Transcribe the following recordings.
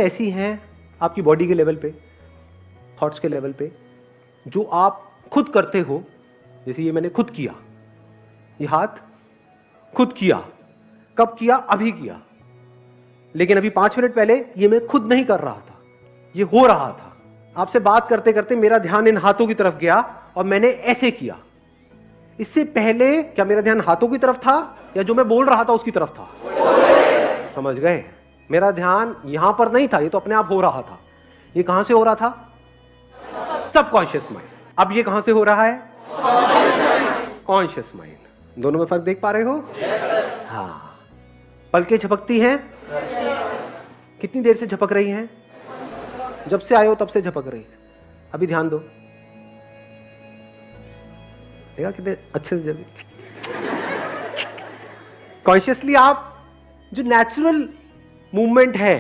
ऐसी हैं आपकी बॉडी के लेवल पे, थॉट्स के लेवल पे, जो आप खुद करते हो। जैसे ये मैंने खुद किया, ये हाथ खुद किया। कब किया? अभी किया। लेकिन अभी 5 मिनट पहले ये मैं खुद नहीं कर रहा था, ये हो रहा था। आपसे बात करते करते मेरा ध्यान इन हाथों की तरफ गया और मैंने ऐसे किया। इससे पहले क्या मेरा ध्यान हाथों की तरफ था या जो मैं बोल रहा था उसकी तरफ था? समझ गए? मेरा ध्यान यहां पर नहीं था, ये तो अपने आप हो रहा था। ये कहां से हो रहा था? Subconscious mind. अब ये कहां से हो रहा है? Conscious mind. दोनों में फर्क देख पा रहे हो? हाँ। पलकें झपकती हैं। कितनी देर से झपक रही हैं? जब से आए हो तब से झपक रही है। अभी ध्यान दो, देखा कितने अच्छे से जब कॉन्शियसली आप जो नेचुरल मूवमेंट है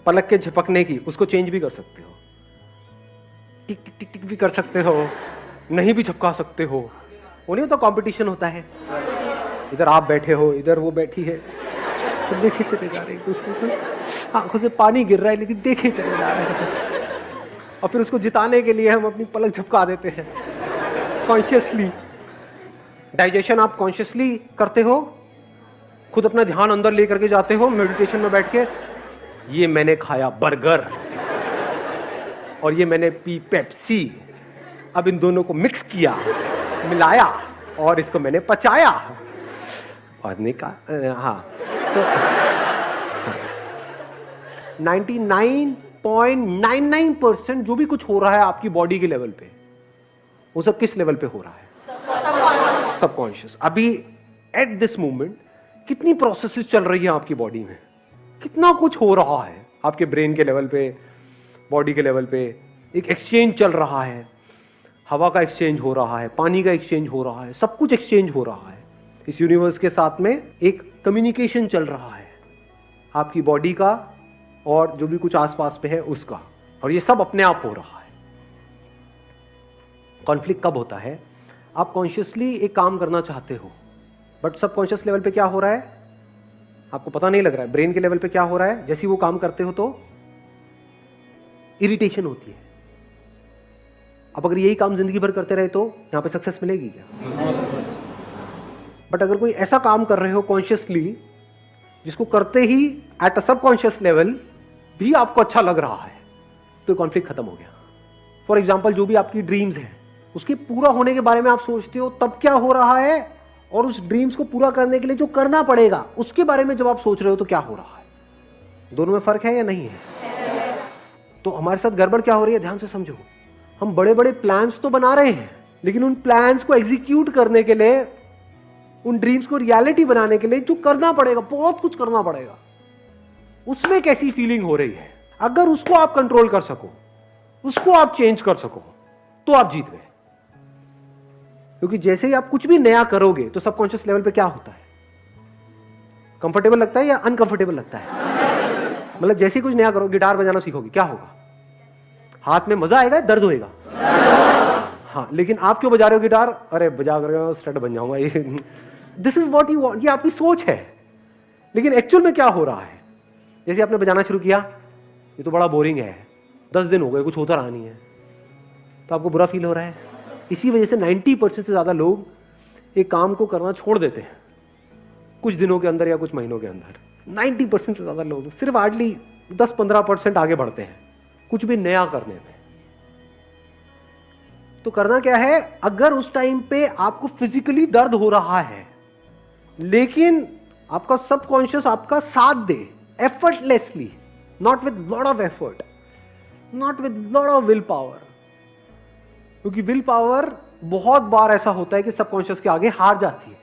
पलक के झपकने की, उसको चेंज भी कर सकते हो। टिक टिक टिक टिक भी कर सकते हो, नहीं भी झपका सकते हो। वो नहीं होता कंपटीशन होता है, इधर आप बैठे हो, इधर वो बैठी है, तो देखे चले जा रहे हैं, आंखों से पानी गिर रहा है लेकिन देखे चले जा रहे हैं। और फिर उसको जिताने के लिए हम अपनी पलक झपका देते हैं कॉन्शियसली। डाइजेशन आप कॉन्शियसली करते हो, खुद अपना ध्यान अंदर लेकर के जाते हो मेडिटेशन में बैठ के। ये मैंने खाया बर्गर और ये मैंने पी पेप्सी, अब इन दोनों को मिक्स किया, मिलाया और इसको मैंने पचाया और निकाल। हाँ, तो 99.99% जो भी कुछ हो रहा है आपकी बॉडी के लेवल पे, वो सब किस लेवल पे हो रहा है? सबकॉन्शियस। अभी एट दिस मोमेंट कितनी प्रोसेसेस चल रही है आपकी बॉडी में, कितना कुछ हो रहा है आपके ब्रेन के लेवल पे, बॉडी के लेवल पे। एक एक्सचेंज चल रहा है, हवा का एक्सचेंज हो रहा है, पानी का एक्सचेंज हो रहा है, सब कुछ एक्सचेंज हो रहा है। इस यूनिवर्स के साथ में एक कम्युनिकेशन चल रहा है आपकी बॉडी का और जो भी कुछ आसपास पे है उसका, और ये सब अपने आप हो रहा है। कॉन्फ्लिक्ट कब होता है? आप कॉन्शियसली एक काम करना चाहते हो बट सबकॉन्शियस लेवल पे क्या हो रहा है आपको पता नहीं लग रहा है। ब्रेन के लेवल पे क्या हो रहा है? जैसे ही वो काम करते हो तो इरिटेशन होती है। अब अगर यही काम जिंदगी भर करते रहे तो यहां पे सक्सेस मिलेगी क्या? बट अगर कोई ऐसा काम कर रहे हो कॉन्शियसली जिसको करते ही एट अ सबकॉन्शियस लेवल भी आपको अच्छा लग रहा है, तो कॉन्फ्लिक्ट खत्म हो गया। फॉर एग्जाम्पल, जो भी आपकी ड्रीम्स है उसके पूरा होने के बारे में आप सोचते हो, तब क्या हो रहा है, और उस ड्रीम्स को पूरा करने के लिए जो करना पड़ेगा उसके बारे में जब आप सोच रहे हो तो क्या हो रहा है? दोनों में फर्क है या नहीं है? तो हमारे साथ गड़बड़ क्या हो रही है, ध्यान से समझो। हम बड़े बड़े प्लान्स तो बना रहे हैं, लेकिन उन प्लान्स को एग्जीक्यूट करने के लिए, उन ड्रीम्स को रियलिटी बनाने के लिए जो करना पड़ेगा, बहुत कुछ करना पड़ेगा, उसमें कैसी फीलिंग हो रही है, अगर उसको आप कंट्रोल कर सको, उसको आप चेंज कर सको, तो आप जीत गए। क्योंकि जैसे ही आप कुछ भी नया करोगे तो सबकॉन्शियस लेवल पे क्या होता है? कंफर्टेबल लगता है या अनकंफर्टेबल लगता है? मतलब जैसे ही कुछ नया करो, गिटार बजाना सीखोगे, क्या होगा? हाथ में मजा आएगा, दर्द होएगा। हाँ, लेकिन आप क्यों बजा रहे हो गिटार? अरे बजा कर स्टड बन जाऊंगा। ये this is what you want, ये आपकी सोच है। लेकिन एक्चुअल में क्या हो रहा है? जैसे आपने बजाना शुरू किया, ये तो बड़ा बोरिंग है, 10 दिन हो गए, कुछ होता रहा नहीं है, तो आपको बुरा फील हो रहा है। इसी वजह से 90% से ज्यादा लोग एक काम को करना छोड़ देते हैं कुछ दिनों के अंदर या कुछ महीनों के अंदर। 90% से ज्यादा लोग सिर्फ हार्डली 10-15% आगे बढ़ते हैं कुछ भी नया करने में। तो करना क्या है? अगर उस टाइम पे आपको फिजिकली दर्द हो रहा है, लेकिन आपका सबकॉन्शियस आपका साथ दे effortlessly, not with lot of effort, not with lot of will power, क्योंकि विल पावर बहुत बार ऐसा होता है कि सबकॉन्शियस के आगे हार जाती है।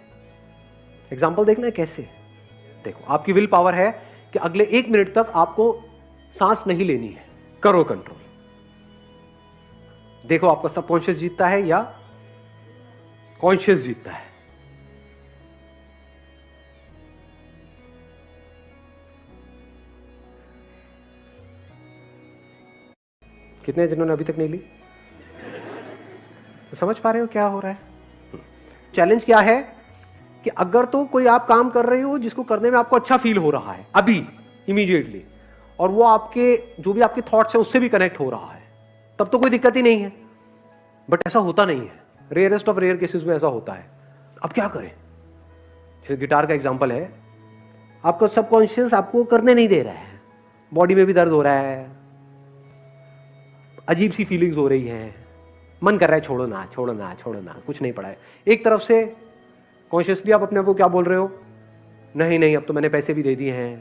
एग्जांपल देखना है कैसे? देखो, आपकी विल पावर है कि अगले 1 मिनट तक आपको सांस नहीं लेनी है, करो कंट्रोल। देखो आपका सबकॉन्शियस जीतता है या कॉन्शियस जीतता है? कितने जिन्होंने अभी तक नहीं ली? तो समझ पा रहे हो क्या हो रहा है? चैलेंज क्या है कि अगर तो कोई आप काम कर रहे हो जिसको करने में आपको अच्छा फील हो रहा है अभी इमीडिएटली, और वो आपके जो भी आपके थॉट्स है उससे भी कनेक्ट हो रहा है, तब तो कोई दिक्कत ही नहीं है। बट ऐसा होता नहीं है, रेयरेस्ट ऑफ रेयर केसेस में ऐसा होता है। अब क्या करें? जैसे गिटार का एग्जांपल है, आपका सबकॉन्शियस आपको करने नहीं दे रहा है, बॉडी में भी दर्द हो रहा है, अजीब सी फीलिंग्स हो रही हैं, मन कर रहा है छोड़ो ना छोड़ो ना छोड़ो ना, कुछ नहीं पड़ा है। एक तरफ से कॉन्शियसली आप अपने आप को क्या बोल रहे हो, नहीं नहीं अब तो मैंने पैसे भी दे दिए हैं।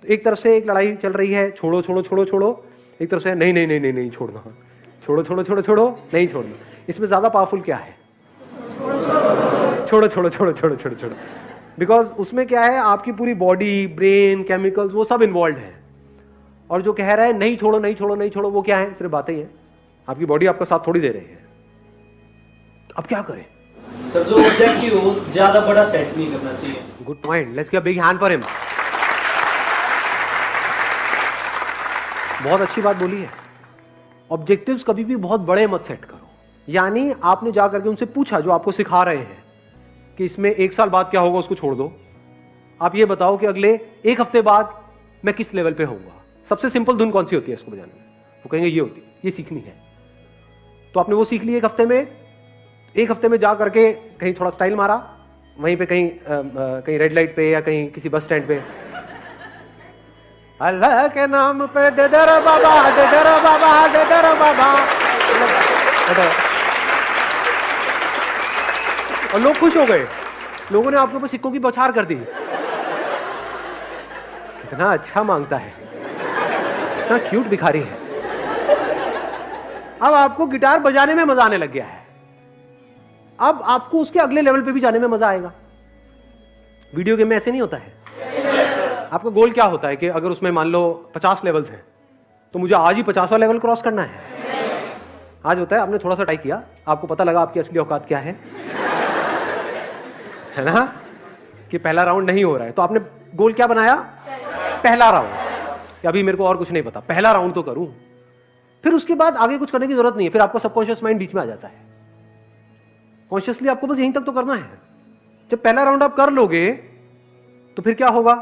तो एक तरफ से एक लड़ाई चल रही है, छोड़ो छोड़ो छोड़ो छोड़ो, एक तरफ से नहीं नहीं नहीं नहीं नहीं छोड़ना, छोड़ो छोड़ो छोड़ो छोड़ो, नहीं छोड़ना। इसमें ज्यादा पावरफुल क्या है? छोड़ो छोड़ो छोड़ो छोड़ो छोड़ो छोड़ो। बिकॉज उसमें क्या है, आपकी पूरी बॉडी, ब्रेन, केमिकल्स वो सब इन्वॉल्व है। और जो कह रहा है नहीं छोड़ो नहीं छोड़ो नहीं छोड़ो, वो क्या है? सिर्फ बातें ही है, आपकी बॉडी आपका साथ थोड़ी दे रही है। अब क्या करें? सर जो ऑब्जेक्टिव हो ज्यादा बड़ा सेट नहीं करना चाहिए। Good point, let's give a big hand for him. बहुत अच्छी बात बोली है। ऑब्जेक्टिव्स कभी भी बहुत बड़े मत सेट करो। यानी आपने जा करके उनसे पूछा, जो आपको सिखा रहे हैं, कि इसमें 1 साल बाद क्या होगा, उसको छोड़ दो। आप ये बताओ कि अगले 1 हफ्ते बाद मैं किस लेवल पे होऊंगा। सबसे सिंपल धुन कौन सी होती है इसको बजाने में? वो कहेंगे ये होती है, ये सीखनी है। तो आपने वो सीख ली 1 हफ्ते में। 1 हफ्ते में जा करके कहीं थोड़ा स्टाइल मारा, वहीं पे कहीं रेड लाइट पे या कहीं किसी बस स्टैंड पे, अल्लाह के नाम पे दे दर बाबा, दे दर बाबा, दे दर बाबा, और लोग खुश हो गए। लोगों ने आपके ऊपर सिक्कों की बौछार कर दी। कितना अच्छा मांगता है, कितना क्यूट भिखारी है। अब आपको गिटार बजाने में मजा आने लग गया है। अब आपको उसके अगले लेवल पे भी जाने में मजा आएगा। वीडियो गेम में ऐसे नहीं होता है। आपका गोल क्या होता है कि अगर उसमें मान लो 50 लेवल्स हैं, तो मुझे आज ही 50वां लेवल क्रॉस करना है। आज होता है आपने थोड़ा सा ट्राई किया, आपको पता लगा आपकी असली औकात क्या है ना, कि पहला राउंड नहीं हो रहा है, तो आपने गोल क्या बनाया? पहला राउंड। अभी मेरे को और कुछ नहीं पता, पहला राउंड तो करूं। फिर उसके बाद आगे कुछ करने की जरूरत नहीं है। फिर आपका सबकॉन्शियस माइंड बीच में आ जाता है। कॉन्शियसली आपको बस यहीं तक तो करना है। जब पहला राउंड आप कर लोगे तो फिर क्या होगा?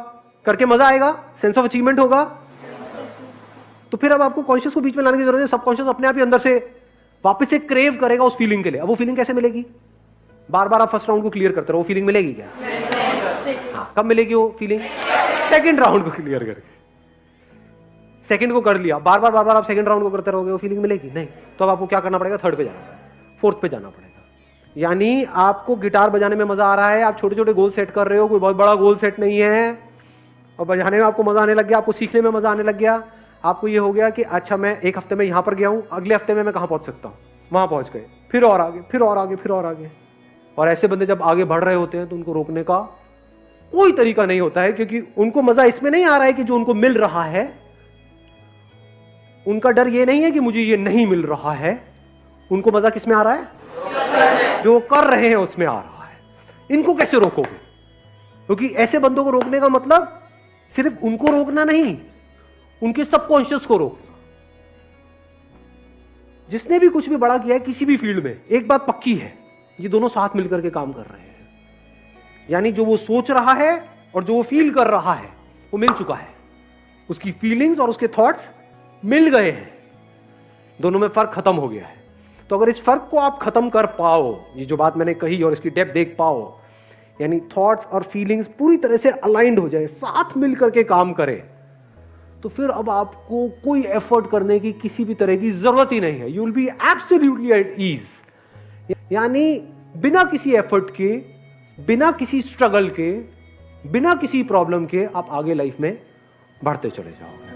करके मजा आएगा, सेंस ऑफ अचीवमेंट होगा। तो फिर अब आपको कॉन्शियस को बीच में लाने की जरूरत है। सबकॉन्शियस अपने आप ही अंदर से वापस से क्रेव करेगा उस फीलिंग के लिए। अब वो फीलिंग कैसे मिलेगी? बार बार आप फर्स्ट राउंड को क्लियर करते रहो, वो फीलिंग मिलेगी क्या? हाँ, कब मिलेगी वो फीलिंग? सेकंड राउंड को क्लियर करके। सेकंड को कर लिया, बार बार आप सेकंड राउंड को करते रहोगे, वो फीलिंग मिलेगी नहीं। तो अब आपको क्या करना पड़ेगा? थर्ड पे जाना पड़ेगा, फोर्थ पे जाना पड़ेगा। यानी आपको गिटार बजाने में मजा आ रहा है, आप छोटे छोटे गोल सेट कर रहे हो, कोई बहुत बड़ा गोल सेट नहीं है, और बजाने में आपको मजा आने लग गया, आपको सीखने में मजा आने लग गया। आपको ये हो गया कि अच्छा मैं 1 हफ्ते में यहां पर गया हूं, अगले हफ्ते में मैं कहां पहुंच सकता हूं? वहां पहुंच गए, फिर और आगे, फिर और आगे, फिर और आगे। और ऐसे बंदे जब आगे बढ़ रहे होते हैं तो उनको रोकने का कोई तरीका नहीं होता है, क्योंकि उनको मजा इसमें नहीं आ रहा है कि जो उनको मिल रहा है। उनका डर ये नहीं है कि मुझे ये नहीं मिल रहा है, उनको मजा किस में आ रहा है? जो कर रहे हैं उसमें आ रहा है। इनको कैसे रोकोगे? क्योंकि ऐसे बंदों को रोकने का मतलब सिर्फ उनको रोकना नहीं, उनके सबकॉन्शियस को रोकना। जिसने भी कुछ भी बड़ा किया है किसी भी फील्ड में, एक बात पक्की है, ये दोनों साथ मिलकर के काम कर रहे हैं। यानी जो वो सोच रहा है और जो वो फील कर रहा है वो मिल चुका है। उसकी फीलिंग्स और उसके थॉट्स मिल गए हैं, दोनों में फर्क खत्म हो गया है। तो अगर इस फर्क को आप खत्म कर पाओ, ये जो बात मैंने कही और इसकी डेप्थ देख पाओ, यानी थॉट्स और फीलिंग्स पूरी तरह से अलाइंड हो जाए, साथ मिल करके काम करे, तो फिर अब आपको कोई एफर्ट करने की किसी भी तरह की जरूरत ही नहीं है। You will be absolutely at ease. यानी बिना किसी एफर्ट के, बिना किसी स्ट्रगल के, बिना किसी प्रॉब्लम के आप आगे लाइफ में बढ़ते चले जाओगे।